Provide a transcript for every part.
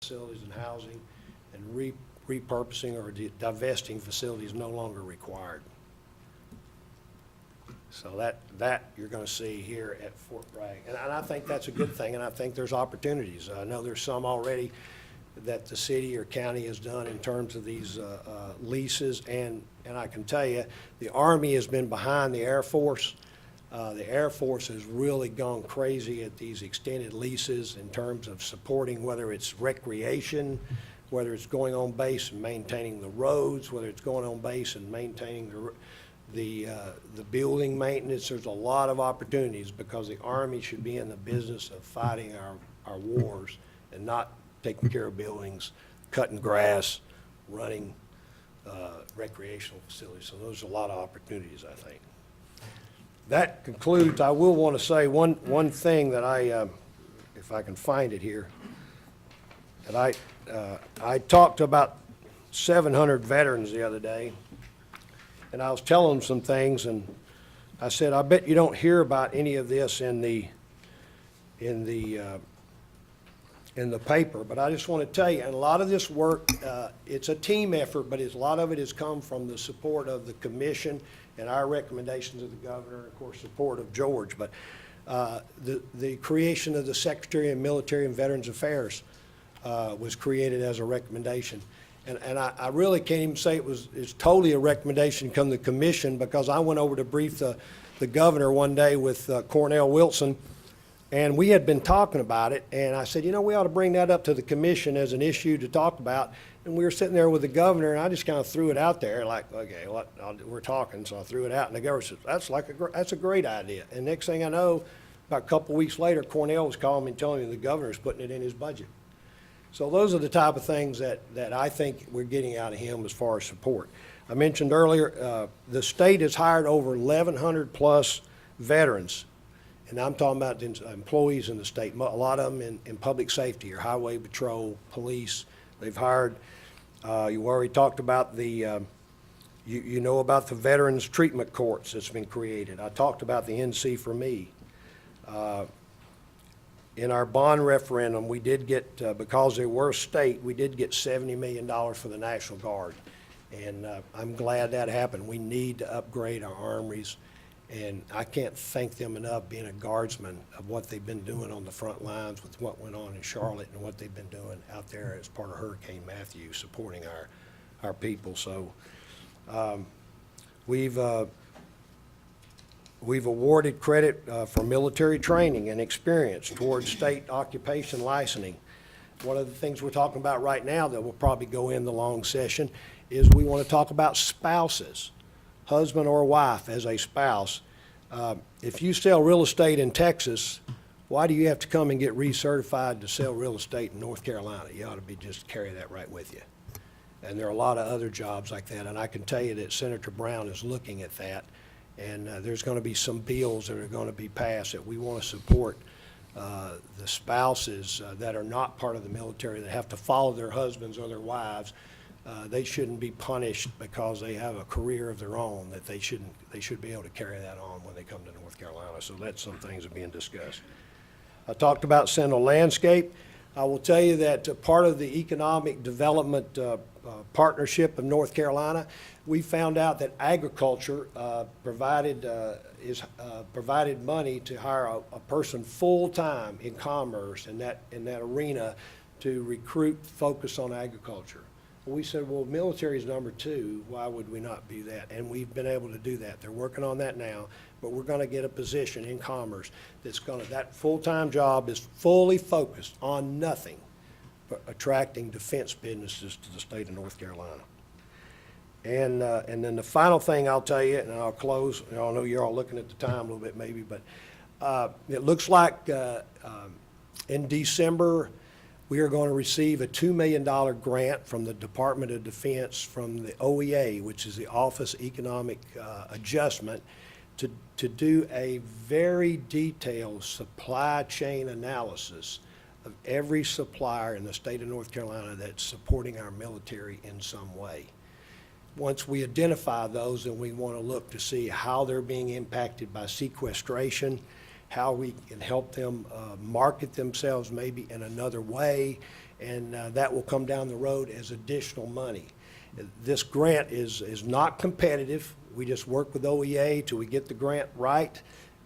facilities and housing, and repurposing or divesting facilities no longer required. So that you're going to see here at Fort Bragg. And I think that's a good thing, and I think there's opportunities. I know there's some already that the city or county has done in terms of these leases, and I can tell you, the Army has been behind the Air Force. The Air Force has really gone crazy at these extended leases in terms of supporting whether it's recreation, whether it's going on base and maintaining the roads, whether it's going on base and maintaining the building maintenance. There's a lot of opportunities because the Army should be in the business of fighting our wars and not taking care of buildings, cutting grass, running recreational facilities. So there's a lot of opportunities, I think. That concludes. I will want to say one thing that if I can find it here, that I talked to about 700 veterans the other day, and I was telling them some things, and I said, I bet you don't hear about any of this in the paper, but I just want to tell you, and a lot of this work, it's a team effort, but a lot of it has come from the support of the commission and our recommendations of the governor, and of course, support of George. But the creation of the Secretary of Military and Veterans Affairs was created as a recommendation. And I really can't even say it's totally a recommendation come the commission, because I went over to brief the governor one day with Cornell Wilson, and we had been talking about it, and I said, you know, we ought to bring that up to the commission as an issue to talk about. And we were sitting there with the governor, and I just kind of threw it out there, like, okay, we're talking, so I threw it out, and the governor said, that's a great idea. And next thing I know, about a couple weeks later, Cornell was calling me and telling me the governor's putting it in his budget. So those are the type of things that I think we're getting out of him as far as support. I mentioned earlier, the state has hired over 1,100 plus veterans, and I'm talking about the employees in the state, a lot of them in public safety or highway patrol, police. They've hired, you already talked about the, you know about the Veterans Treatment Courts that's been created. I talked about the NC for Me. In our bond referendum, we did get, because they were state, we did get $70 million for the National Guard. And I'm glad that happened. We need to upgrade our armories. And I can't thank them enough, being a guardsman, of what they've been doing on the front lines with what went on in Charlotte and what they've been doing out there as part of Hurricane Matthew, supporting our people. So we've awarded credit for military training and experience towards state occupation licensing. One of the things we're talking about right now that will probably go in the long session is we want to talk about spouses, husband or wife as a spouse. If you sell real estate in Texas, why do you have to come and get recertified to sell real estate in North Carolina? You ought to be just carry that right with you. And there are a lot of other jobs like that, and I can tell you that Senator Brown is looking at that. And there's going to be some bills that are going to be passed that we want to support the spouses that are not part of the military, that have to follow their husbands or their wives. They shouldn't be punished because they have a career of their own, that they should be able to carry that on when they come to North Carolina. So that's some things that are being discussed. I talked about Sentinel Landscape. I will tell you that part of the economic development partnership of North Carolina, we found out that agriculture provided money to hire a person full-time in commerce in that arena to recruit focus on agriculture. We said, well, military is number two. Why would we not be that? And we've been able to do that. They're working on that now, but we're going to get a position in commerce that full-time job is fully focused on nothing but attracting defense businesses to the state of North Carolina. And then the final thing I'll tell you, and I'll close. I know you're all looking at the time a little bit maybe, but it looks like in December, we are going to receive a $2 million grant from the Department of Defense from the OEA, which is the Office Economic Adjustment, to do a very detailed supply chain analysis of every supplier in the state of North Carolina that's supporting our military in some way. Once we identify those, then we want to look to see how they're being impacted by sequestration, how we can help them market themselves maybe in another way, and that will come down the road as additional money. This grant is not competitive. We just work with OEA till we get the grant right,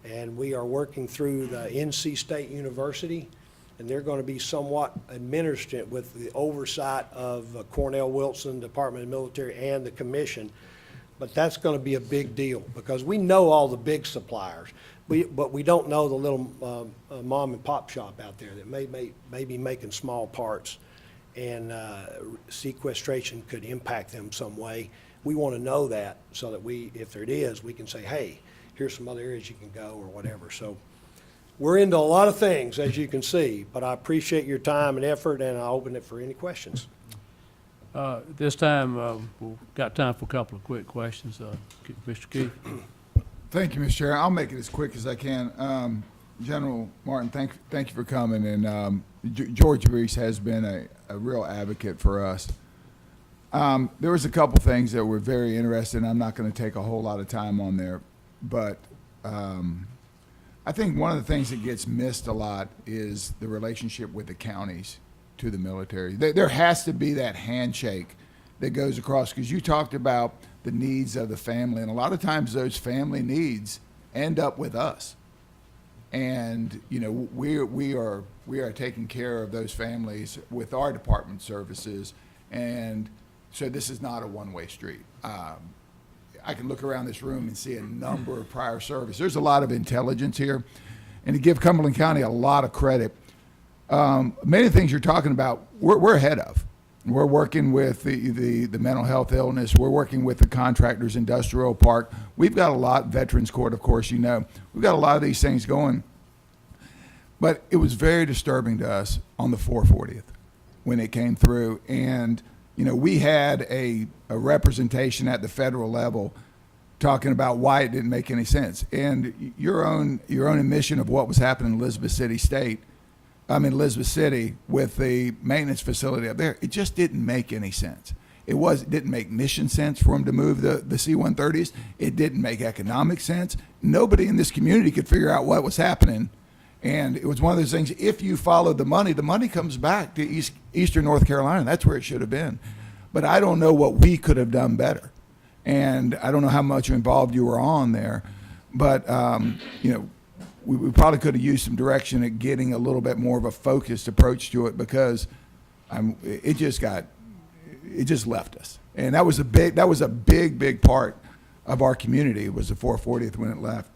and we are working through the NC State University, and they're going to be somewhat administrative with the oversight of Cornell Wilson, Department of Military, and the commission. But that's going to be a big deal because we know all the big suppliers, but we don't know the little mom and pop shop out there that may be making small parts, and sequestration could impact them some way. We want to know that so that if there it is, we can say, hey, here's some other areas you can go or whatever. So we're into a lot of things, as you can see, but I appreciate your time and effort, and I open it for any questions. This time, we've got time for a couple of quick questions. Mr. Keith? Thank you, Mr. Chair. I'll make it as quick as I can. General Martin, thank you for coming, and George Reese has been a real advocate for us. There was a couple things that were very interesting. I'm not going to take a whole lot of time on there, but I think one of the things that gets missed a lot is the relationship with the counties to the military. There has to be that handshake that goes across, because you talked about the needs of the family, and a lot of times those family needs end up with us. And you know, we are taking care of those families with our department services, and so this is not a one-way street. I can look around this room and see a number of prior service. There's a lot of intelligence here, and to give Cumberland County a lot of credit, many of the things you're talking about, we're ahead of. We're working with the mental health illness. We're working with the contractors, industrial park. We've got a lot, Veterans Court, of course, you know. We've got a lot of these things going. But it was very disturbing to us on the 440th when it came through. And, you know, we had a representation at the federal level talking about why it didn't make any sense. And your own admission of what was happening in Elizabeth City with the maintenance facility up there, it just didn't make any sense. It didn't make mission sense for them to move the C-130s. It didn't make economic sense. Nobody in this community could figure out what was happening. And it was one of those things, if you followed the money comes back to Eastern North Carolina. That's where it should have been. But I don't know what we could have done better. And I don't know how much involved you were on there. But, you know, we probably could have used some direction at getting a little bit more of a focused approach to it, because it just left us. And that was a big part of our community, was the 440th when it left.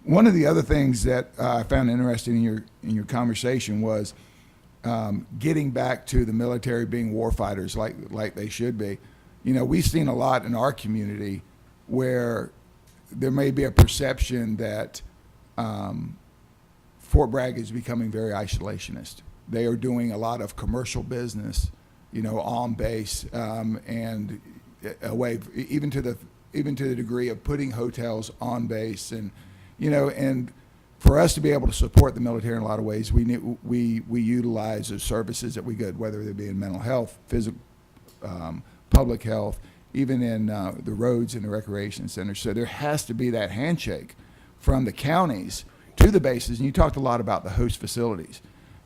One of the other things that I found interesting in your conversation was getting back to the military being warfighters like they should be. You know, we've seen a lot in our community where there may be a perception that Fort Bragg is becoming very isolationist. They are doing a lot of commercial business, you know, on base, and away, even to the degree of putting hotels on base, and you know, and for us to be able to support the military in a lot of ways, we utilize the services that we get, whether they be in mental health, physical, public health, even in the roads and the recreation centers. So there has to be that handshake from the counties to the bases. And you talked a lot about the host facilities,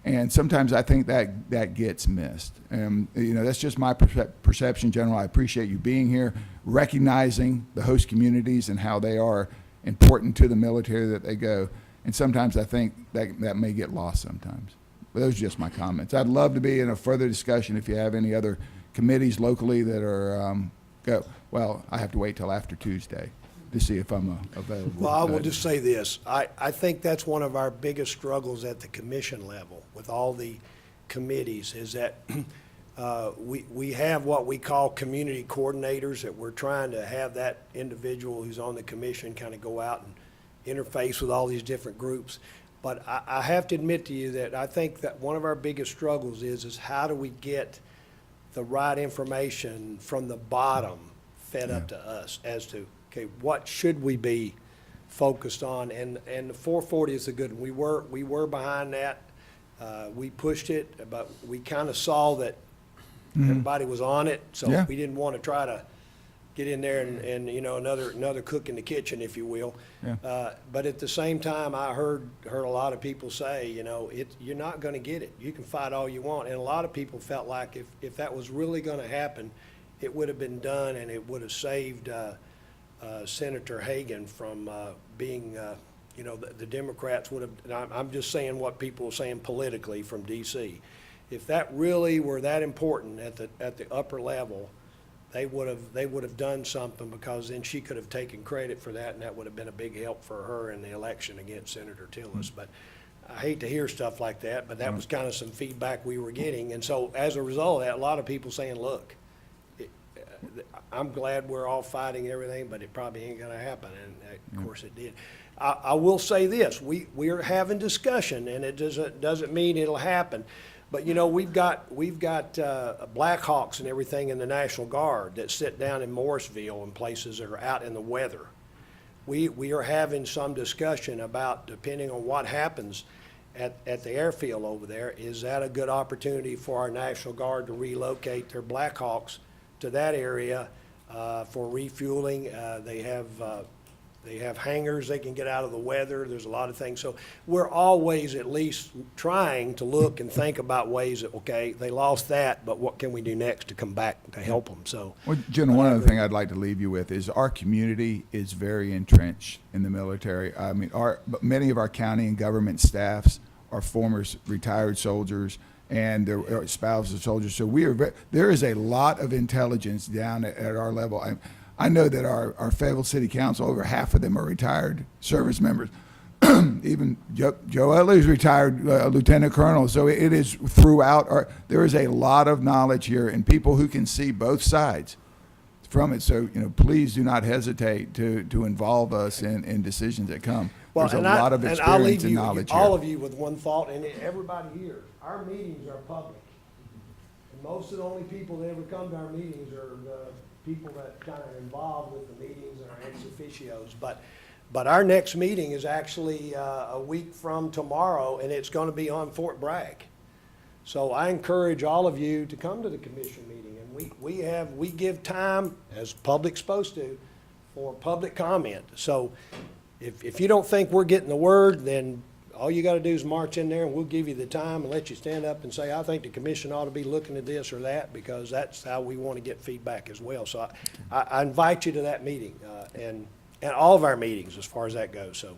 and sometimes I think that gets missed. And you know, that's just my perception, General. I appreciate you being here, recognizing the host communities and how they are important to the military that they go. And sometimes I think that may get lost sometimes. But those are just my comments. I'd love to be in a further discussion if you have any other committees locally that are well, I have to wait till after Tuesday to see if I'm available. Well, I will just say this. I think that's one of our biggest struggles at the commission level with all the committees, is that we have what we call community coordinators, that we're trying to have that individual who's on the commission kind of go out and interface with all these different groups. But I have to admit to you that I think that one of our biggest struggles is how do we get the right information from the bottom fed up to us as to, okay, what should we be focused on? And the 440 is a good one. We were behind that. We pushed it, but we kind of saw that everybody was on it, so we didn't want to try to get in there and you know, another cook in the kitchen, if you will. Yeah. But at the same time, I heard a lot of people say, you know, you're not gonna get it. You can fight all you want. And a lot of people felt like if that was really gonna happen, it would have been done and it would have saved Senator Hagan from being, you know, the Democrats would have, and I'm just saying what people are saying politically from DC. If that really were that important at the upper level, they would have done something, because then she could have taken credit for that, and that would have been a big help for her in the election against Senator Tillis. But I hate to hear stuff like that, but that was kind of some feedback we were getting. And so as a result of that, a lot of people saying, look, I'm glad we're all fighting and everything, but it probably ain't gonna happen, and of course it did. I will say this, we are having discussion, and it doesn't mean it'll happen. But, you know, we've got Blackhawks and everything in the National Guard that sit down in Morrisville and places that are out in the weather. We are having some discussion about, depending on what happens at the airfield over there, is that a good opportunity for our National Guard to relocate their Blackhawks to that area for refueling? They have hangars they can get out of the weather. There's a lot of things. So we're always at least trying to look and think about ways that, okay, they lost that, but what can we do next to come back to help them? So, Well, General, one other thing I'd like to leave you with is our community is very entrenched in the military. I mean, many of our county and government staffs are former retired soldiers and their spouses of soldiers. So there is a lot of intelligence down at our level. I know that our Fayetteville City Council, over half of them are retired service members. Even Joe Utley's retired lieutenant colonel. So it is throughout there is a lot of knowledge here and people who can see both sides from it. So, you know, please do not hesitate to involve us in decisions that come. There's a lot of experience and knowledge here. All of you with one thought, and everybody here, our meetings are public. And most of the only people that ever come to our meetings are the people that kind of involved with the meetings and our ex officios. But our next meeting is actually a week from tomorrow, and it's going to be on Fort Bragg. So I encourage all of you to come to the commission meeting, and we give time, as public's supposed to, for public comment. So if you don't think we're getting the word, then all you got to do is march in there, and we'll give you the time and let you stand up and say, I think the commission ought to be looking at this or that, because that's how we want to get feedback as well. So I invite you to that meeting and all of our meetings as far as that goes. So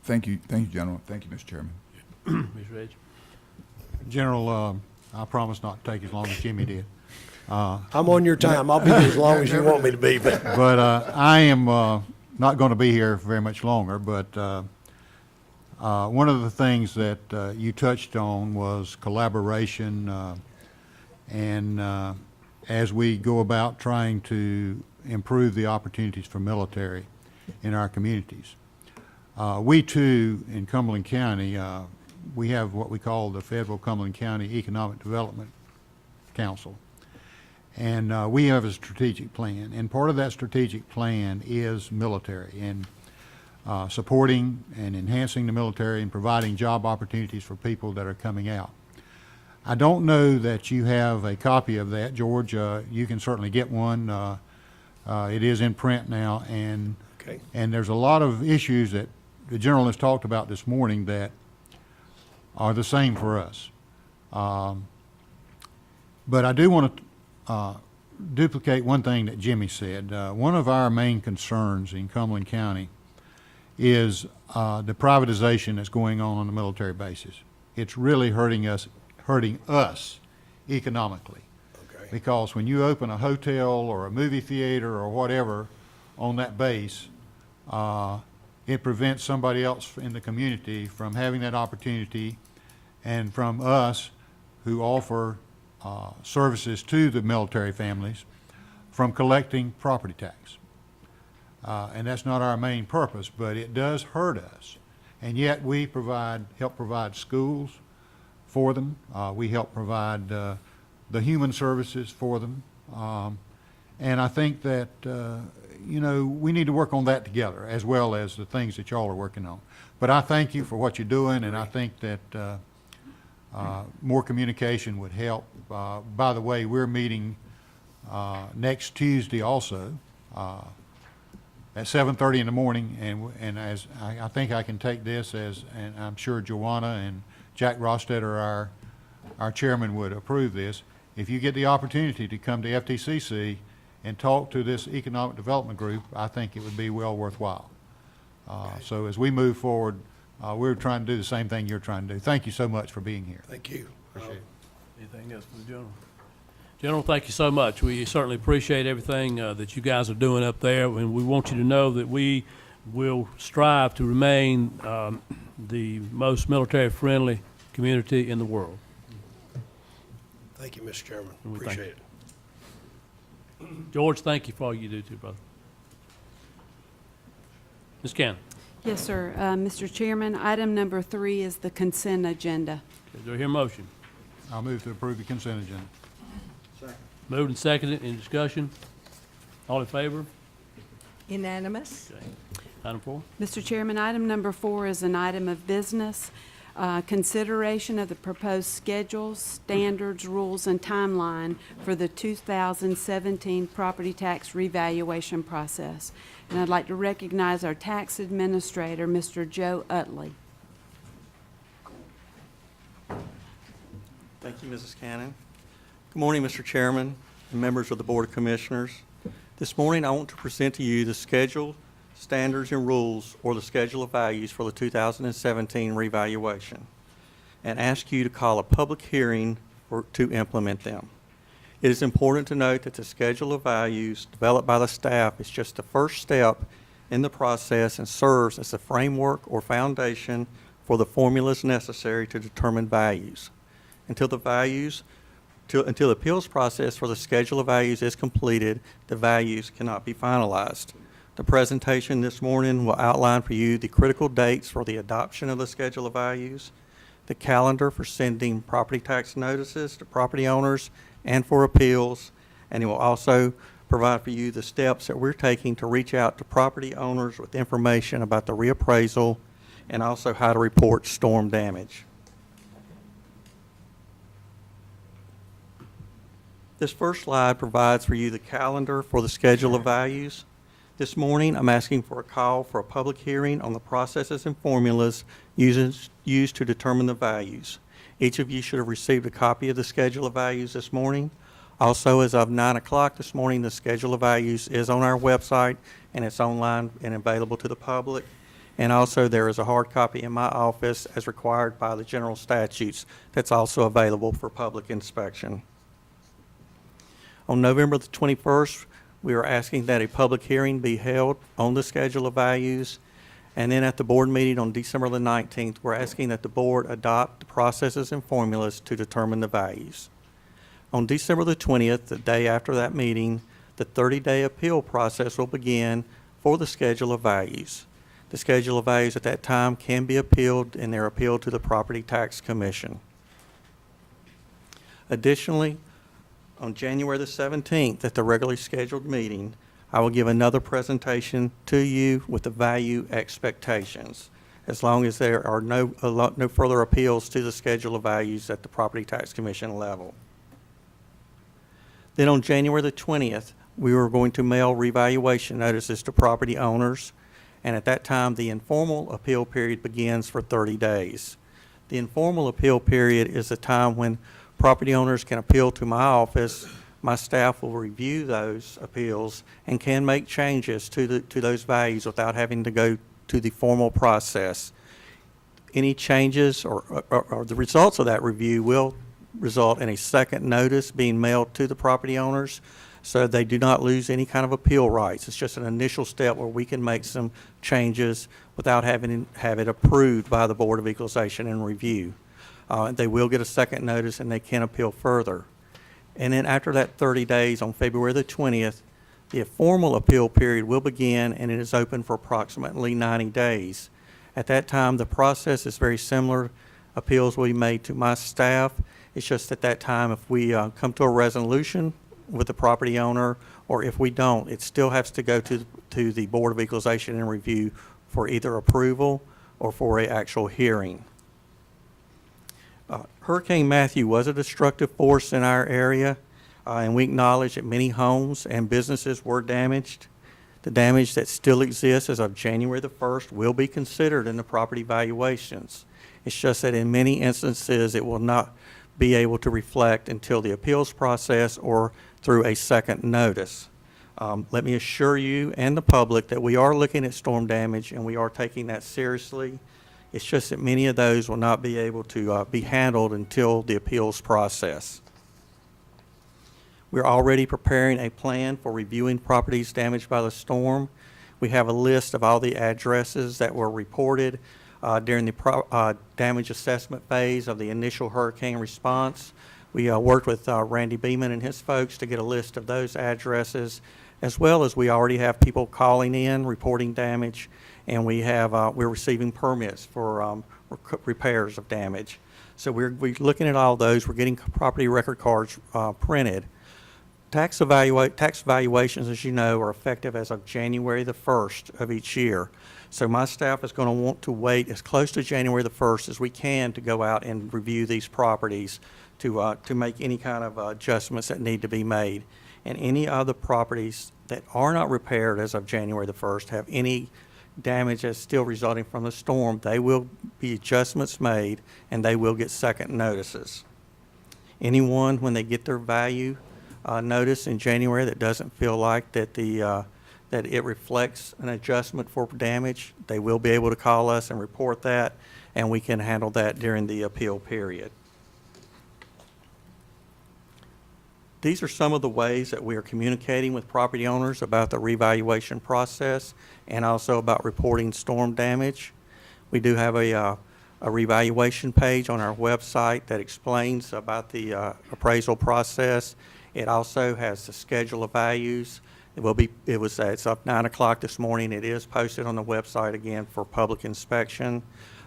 Thank you, General. Thank you, Mr. Chairman. Ms. Reg? General, I promise not to take as long as Jimmy did. I'm on your time. I'll be here as long as you want me to be. But I am not going to be here very much longer, but one of the things that you touched on was collaboration, and as we go about trying to improve the opportunities for military in our communities. We too, in Cumberland County, we have what we call the Fayetteville Cumberland County Economic Development Council. And we have a strategic plan, and part of that strategic plan is military, and supporting and enhancing the military and providing job opportunities for people that are coming out. I don't know that you have a copy of that, George. You can certainly get one. It is in print now, and okay. And there's a lot of issues that the General has talked about this morning that are the same for us. But I do want to duplicate one thing that Jimmy said. One of our main concerns in Cumberland County is the privatization that's going on the military bases. It's really hurting us economically. Okay. Because when you open a hotel or a movie theater or whatever on that base, it prevents somebody else in the community from having that opportunity, and from us who offer services to the military families from collecting property tax. And that's not our main purpose, but it does hurt us. And yet we help provide schools for them. We help provide the human services for them. And I think that, you know, we need to work on that together, as well as the things that y'all are working on. But I thank you for what you're doing, and I think that more communication would help. By the way, we're meeting next Tuesday also at 7:30 in the morning, and as I think I can take this as, and I'm sure Joanna and Jack Rostetter, our chairman, would approve this. If you get the opportunity to come to FTCC and talk to this economic development group, I think it would be well worthwhile. So as we move forward, we're trying to do the same thing you're trying to do. Thank you so much for being here. Thank you. Appreciate it. Anything else for the general? General, thank you so much. We certainly appreciate everything that you guys are doing up there, and we want you to know that we will strive to remain the most military-friendly community in the world. Thank you, Mr. Chairman. We thank Appreciate it. George, thank you for all you do too, brother. Ms. Cannon, Yes, sir. Mr. Chairman, item number 3 is the consent agenda. do I hear a motion? I'll move to approve the consent agenda. Moved and seconded, in discussion? All in favor? Unanimous. Okay. Item 4? Mr. Chairman, item number 4 is an item of business. Consideration of the proposed schedules, standards, rules, and timeline for the 2017 property tax revaluation process. And I'd like to recognize our tax administrator, Mr. Joe Utley. Thank you, Mrs. Cannon. Good morning, Mr. Chairman and members of the Board of Commissioners. This morning, I want to present to you the schedule, standards, and rules, or the schedule of values for the 2017 revaluation, and ask you to call a public hearing to implement them. It is important to note that the schedule of values developed by the staff is just the first step in the process and serves as the framework or foundation for the formulas necessary to determine values. Until the appeals process for the schedule of values is completed, the values cannot be finalized. The presentation this morning will outline for you the critical dates for the adoption of the schedule of values, the calendar for sending property tax notices to property owners and for appeals, and it will also provide for you the steps that we're taking to reach out to property owners with information about the reappraisal and also how to report storm damage. This first slide provides for you the calendar for the schedule of values. This morning, I'm asking for a call for a public hearing on the processes and formulas used to determine the values. Each of you should have received a copy of the schedule of values this morning. Also, as of 9 o'clock this morning, the schedule of values is on our website, and it's online and available to the public. And also, there is a hard copy in my office as required by the general statutes that's also available for public inspection. On November the 21st, we are asking that a public hearing be held on the schedule of values. And then at the board meeting on December the 19th, we're asking that the board adopt the processes and formulas to determine the values. On December the 20th, the day after that meeting, the 30-day appeal process will begin for the schedule of values. The schedule of values at that time can be appealed, and they're appealed to the Property Tax Commission. Additionally, on January the 17th, at the regularly scheduled meeting, I will give another presentation to you with the value expectations, as long as there are no further appeals to the schedule of values at the Property Tax Commission level. Then on January the 20th, we were going to mail revaluation notices to property owners, and at that time, the informal appeal period begins for 30 days. The informal appeal period is the time when property owners can appeal to my office. My staff will review those appeals and can make changes to those values without having to go to the formal process. Any changes or the results of that review will result in a second notice being mailed to the property owners, so they do not lose any kind of appeal rights. It's just an initial step where we can make some changes without having to have it approved by the Board of Equalization and Review. They will get a second notice, and they can appeal further. And then after that 30 days, on February the 20th, the formal appeal period will begin, and it is open for approximately 90 days. At that time, the process is very similar. Appeals will be made to my staff. It's just at that time, if we come to a resolution with the property owner, or if we don't, it still has to go to the Board of Equalization and Review for either approval or for an actual hearing. Hurricane Matthew was a destructive force in our area, and we acknowledge that many homes and businesses were damaged. The damage that still exists as of January the 1st will be considered in the property valuations. It's just that in many instances, it will not be able to reflect until the appeals process or through a second notice. Let me assure you and the public that we are looking at storm damage and we are taking that seriously. It's just that many of those will not be able to be handled until the appeals process. We're already preparing a plan for reviewing properties damaged by the storm. We have a list of all the addresses that were reported during the damage assessment phase of the initial hurricane response. We worked with Randy Beeman and his folks to get a list of those addresses, as well as we already have people calling in, reporting damage, and we're receiving permits for repairs of damage. So we're looking at all those. We're getting property record cards printed. Tax valuations, as you know, are effective as of January the 1st of each year. So my staff is going to want to wait as close to January the 1st as we can to go out and review these properties to make any kind of adjustments that need to be made. And any other properties that are not repaired as of January the 1st have any damage that's still resulting from the storm, they will be adjustments made and they will get second notices. Anyone, when they get their value notice in January that doesn't feel like that that it reflects an adjustment for damage, they will be able to call us and report that, and we can handle that during the appeal period. These are some of the ways that we are communicating with property owners about the revaluation process and also about reporting storm damage. We do have a revaluation page on our website that explains about the appraisal process. It also has the schedule of values. It's up 9 o'clock this morning. It is posted on the website again for public inspection.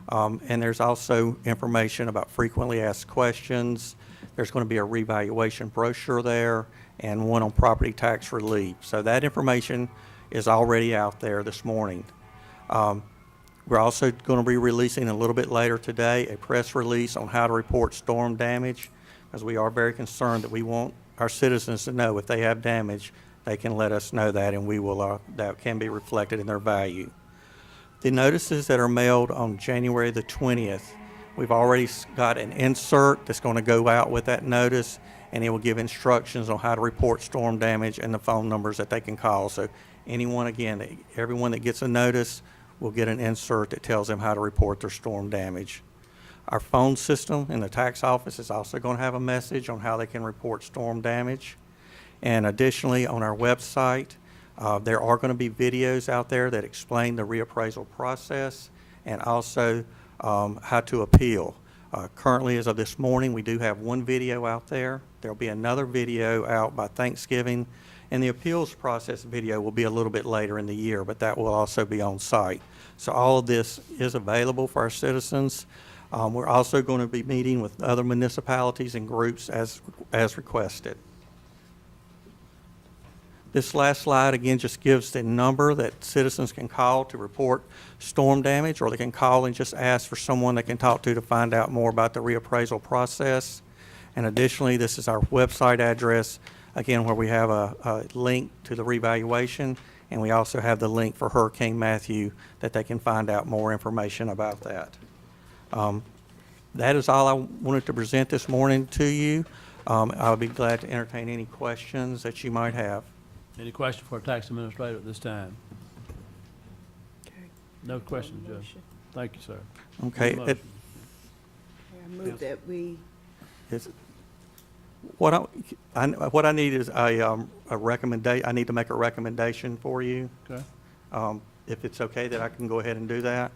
And there's also information about frequently asked questions. There's going to be a revaluation brochure there and one on property tax relief. So that information is already out there this morning. We're also going to be releasing a little bit later today a press release on how to report storm damage, as we are very concerned that we want our citizens to know if they have damage, they can let us know that, and we will that can be reflected in their value. The notices that are mailed on January the 20th, we've already got an insert that's going to go out with that notice, and it will give instructions on how to report storm damage and the phone numbers that they can call. So anyone, again, everyone that gets a notice will get an insert that tells them how to report their storm damage. Our phone system in the tax office is also going to have a message on how they can report storm damage. And additionally, on our website, there are going to be videos out there that explain the reappraisal process and also how to appeal. Currently, as of this morning, we do have one video out there. There'll be another video out by Thanksgiving, and the appeals process video will be a little bit later in the year, but that will also be on site. So all of this is available for our citizens. We're also going to be meeting with other municipalities and groups as requested. This last slide, again, just gives the number that citizens can call to report storm damage, or they can call and just ask for someone they can talk to find out more about the reappraisal process. And additionally, this is our website address, again, where we have a link to the revaluation, and we also have the link for Hurricane Matthew that they can find out more information about that. That is all I wanted to present this morning to you. I'll be glad to entertain any questions that you might have. Any question for our tax administrator at this time? No questions, Judge. Thank you, sir. Okay. Motion. I move that we, What I need is a recommendation. I need to make a recommendation for you. Okay. If it's okay that I can go ahead and do that.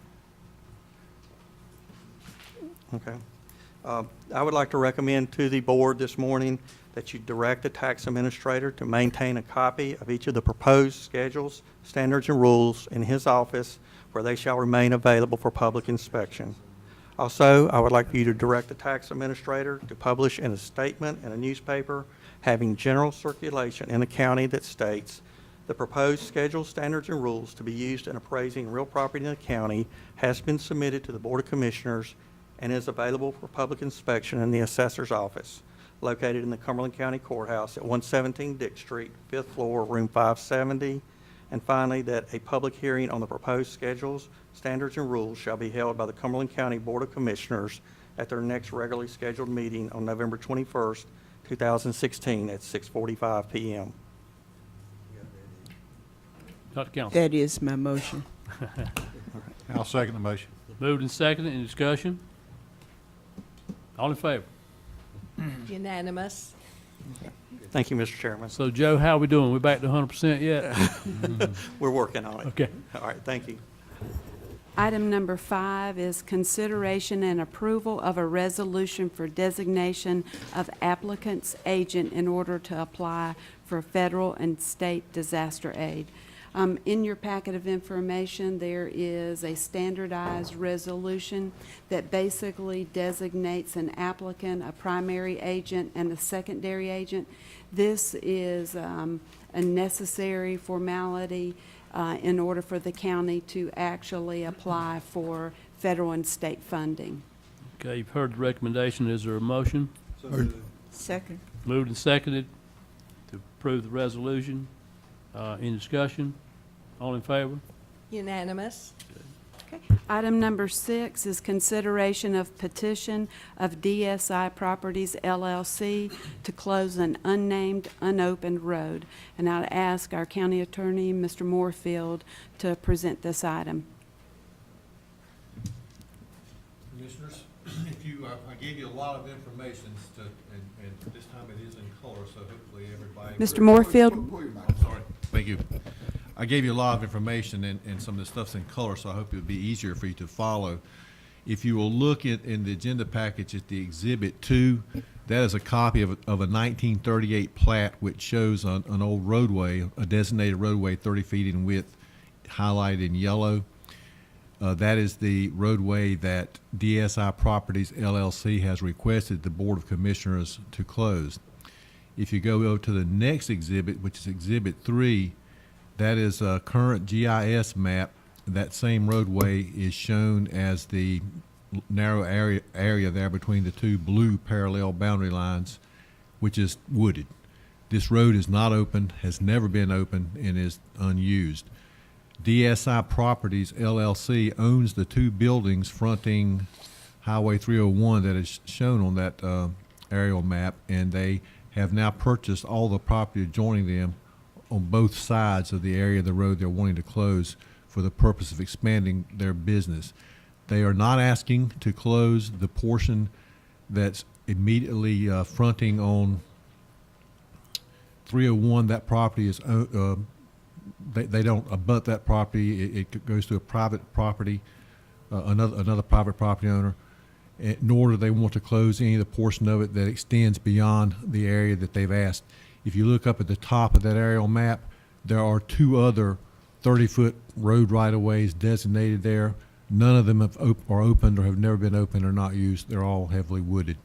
Okay. I would like to recommend to the board this morning that you direct the tax administrator to maintain a copy of each of the proposed schedules, standards, and rules in his office, where they shall remain available for public inspection. Also, I would like for you to direct the tax administrator to publish in a statement in a newspaper having general circulation in the county that states the proposed schedules, standards, and rules to be used in appraising real property in the county has been submitted to the Board of Commissioners and is available for public inspection in the assessor's office, located in the Cumberland County Courthouse at 117 Dick Street, 5th floor, room 570, And finally, that a public hearing on the proposed schedules, standards, and rules shall be held by the Cumberland County Board of Commissioners at their next regularly scheduled meeting on November 21st, 2016 at 6:45 PM. Dr. Council. That is my motion. I'll second the motion. Moved and seconded. Any discussion? All in favor? Unanimous. Thank you, Mr. Chairman. So Joe, how we doing? We back to 100% yet? We're working on it. Okay. All right, thank you. Item number 5 is consideration and approval of a resolution for designation of applicant's agent in order to apply for federal and state disaster aid. In your packet of information, there is a standardized resolution that basically designates an applicant, a primary agent, and a secondary agent. This is a necessary formality in order for the county to actually apply for federal and state funding. Okay, you've heard the recommendation. Is there a motion? Second. Moved and seconded to approve the resolution. Any discussion? All in favor? Unanimous. Okay. Item number 6 is consideration of petition of DSI Properties LLC to close an unnamed, unopened road. And I'd ask our county attorney, Mr. Moorfield, to present this item. Commissioners, if you, I gave you a lot of information to, and this time it is in color, so hopefully everybody. Mr. Moorfield? Pull your mic. I'm sorry, thank you. I gave you a lot of information and some of the stuff's in color, so I hope it would be easier for you to follow. If you will look at, in the agenda package at the Exhibit 2, that is a copy of a 1938 plat which shows an old roadway, a designated roadway 30 feet in width, highlighted in yellow. That is the roadway that DSI Properties LLC has requested the Board of Commissioners to close. If you go over to the next exhibit, which is Exhibit 3, that is a current GIS map. That same roadway is shown as the narrow area there between the two blue parallel boundary lines, which is wooded. This road is not open, has never been open, and is unused. DSI Properties LLC owns the two buildings fronting Highway 301 that is shown on that aerial map, and they have now purchased all the property adjoining them on both sides of the area of the road they're wanting to close for the purpose of expanding their business. They are not asking to close the portion that's immediately fronting on 301. That property is, they don't abut that property. It goes to a private property, another private property owner, nor do they want to close any of the portion of it that extends beyond the area that they've asked. If you look up at the top of that aerial map, there are two other 30-foot road right-of-ways designated there. None of them are opened or have never been opened or not used. They're all heavily wooded.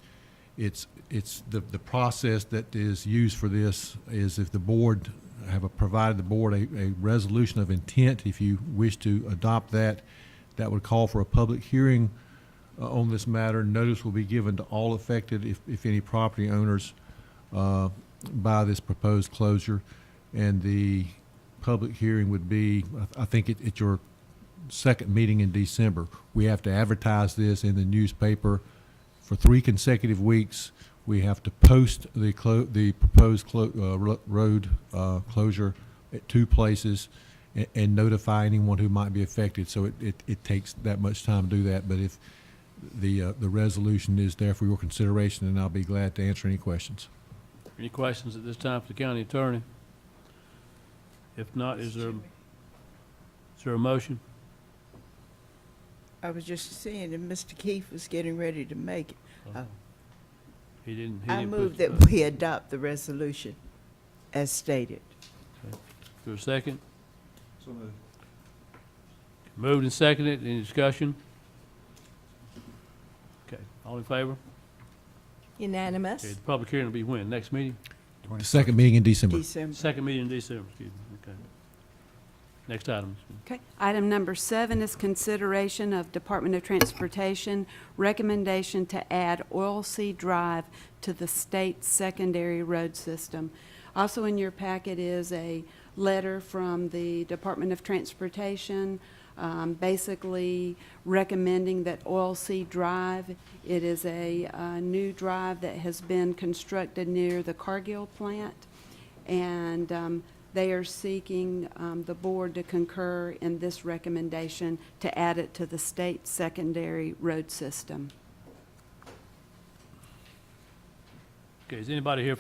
It's the process that is used for this is if the board provided the board a resolution of intent, if you wish to adopt that, that would call for a public hearing on this matter. Notice will be given to all affected, if any property owners by this proposed closure, and the public hearing would be, I think it's your second meeting in December. We have to advertise this in the newspaper for 3 consecutive weeks. We have to post the proposed road closure at 2 places and notify anyone who might be affected. So it takes that much time to do that. But if the resolution is there for your consideration, then I'll be glad to answer any questions. Any questions at this time for the county attorney? If not, is there a motion? I was just saying that Mr. Keefe was getting ready to make it. He didn't. I move that we adopt the resolution as stated. Is there a second? Moved and seconded. Any discussion? Okay, all in favor? Unanimous. Okay, the public hearing will be when? Next meeting? The second meeting in December. December. Second meeting in December, excuse me, okay. Next item. Okay. Item number 7 is consideration of Department of Transportation recommendation to add Oilseed Drive to the state secondary road system. Also in your packet is a letter from the Department of Transportation, basically recommending that Oilseed Drive, it is a new drive that has been constructed near the Cargill plant, and they are seeking the board to concur in this recommendation to add it to the state secondary road system. Okay, is anybody here